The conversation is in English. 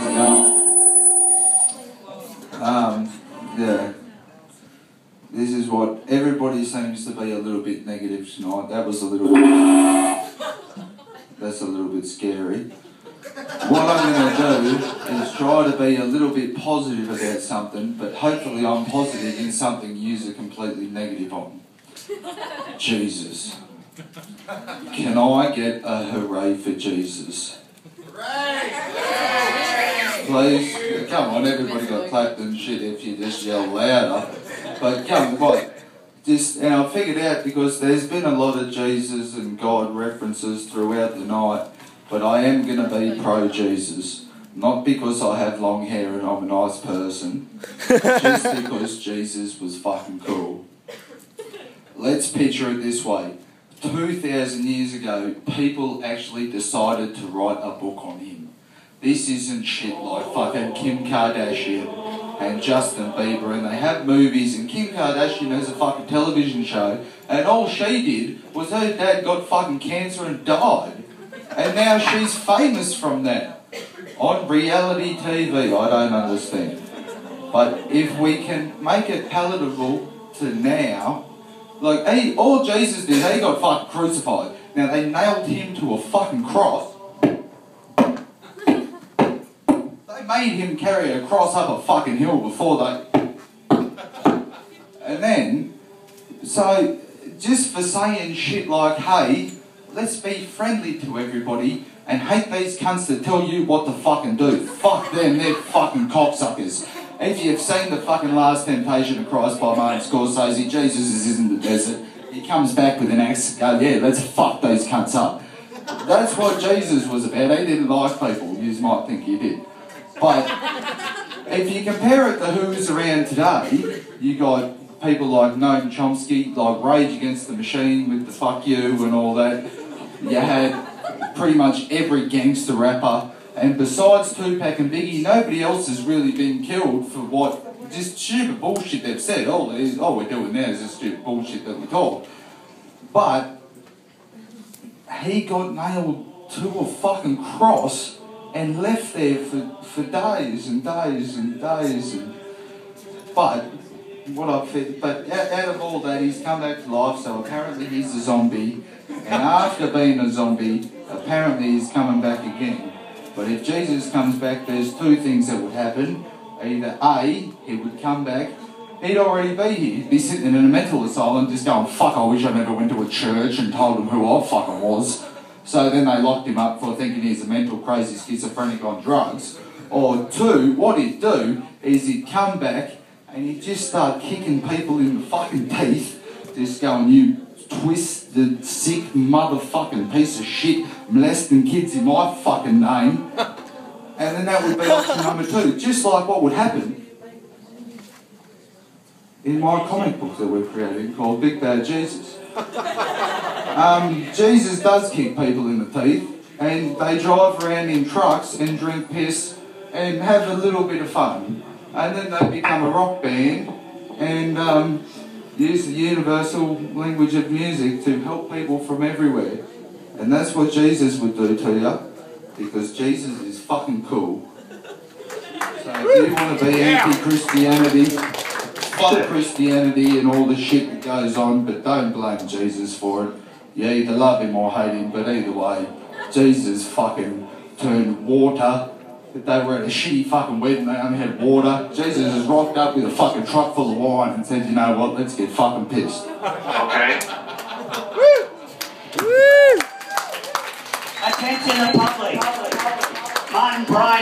years ago. Yeah. This is what everybody seems to be a little bit negative tonight. That was a little bit... That's a little bit scary. What I'm going to do is try to be a little bit positive about something, but hopefully I'm positive in something you're completely negative on. Jesus. Can I get a hooray for Jesus? Hooray! Please? Come on, everybody got clapped and shit if you just yell louder. But come on. And I figured out, because there's been a lot of Jesus and God references throughout the night, but I am going to be pro-Jesus. Not because I have long hair and I'm a nice person, just because Jesus was fucking cool. Let's picture it this way. 2,000 years ago, people actually decided to write a book on him. This isn't shit like fucking Kim Kardashian and Justin Bieber, and they have movies, and Kim Kardashian has a fucking television show, and all she did was her dad got fucking cancer and died. And now she's famous from that. On reality TV, I don't understand. But if we can make it palatable to now, like, all Jesus did, he got fucking crucified. Now, they nailed him to a fucking cross. They made him carry a cross up a fucking hill before they... And then, so, just for saying shit like, hey, let's be friendly to everybody and hate these cunts that tell you what to fucking do. Fuck them, they're fucking cocksuckers. If you've seen the fucking Last Temptation of Christ by Martin Scorsese, Jesus is in the desert. He comes back with an axe, go, yeah, let's fuck those cunts up. That's what Jesus was about. He didn't like people. You might think he did. But if you compare it to who's around today, you got people like Noam Chomsky, like Rage Against the Machine with the fuck you and all that. You had pretty much every gangster rapper, and besides Tupac and Biggie, nobody else has really been killed for what, just stupid bullshit they've said. All we're doing now is just stupid bullshit that we talk. But he got nailed to a fucking cross and left there for days and days and days. But out of all that, he's come back to life, so apparently he's a zombie. And after being a zombie, apparently he's coming back again. But if Jesus comes back, there's two things that would happen. Either A, he would come back, he'd already be here. He'd be sitting in a mental asylum just going, fuck, I wish I never went to a church and told them who I fucking was. So then they locked him up for thinking he's a mental, crazy schizophrenic on drugs. Or two, what he'd do is he'd come back and he'd just start kicking people in the fucking teeth, just going, you twisted, sick motherfucking piece of shit, molesting kids in my fucking name. And then that would be option number two. Just like what would happen in my comic book that we're creating called Big Bad Jesus. Jesus does kick people in the teeth, and they drive around in trucks and drink piss and have a little bit of fun. And then they become a rock band and use the universal language of music to help people from everywhere. And that's what Jesus would do to you, because Jesus is fucking cool. So if you want to be anti-Christianity, fuck Christianity and all the shit that goes on, but don't blame Jesus for it. You either love him or hate him, but either way, Jesus fucking turned water. They were at a shitty fucking wedding, they only had water. Jesus has rocked up with a fucking truck full of wine and said, you know what, let's get fucking pissed. Okay. Attention the public. Martin Bryan.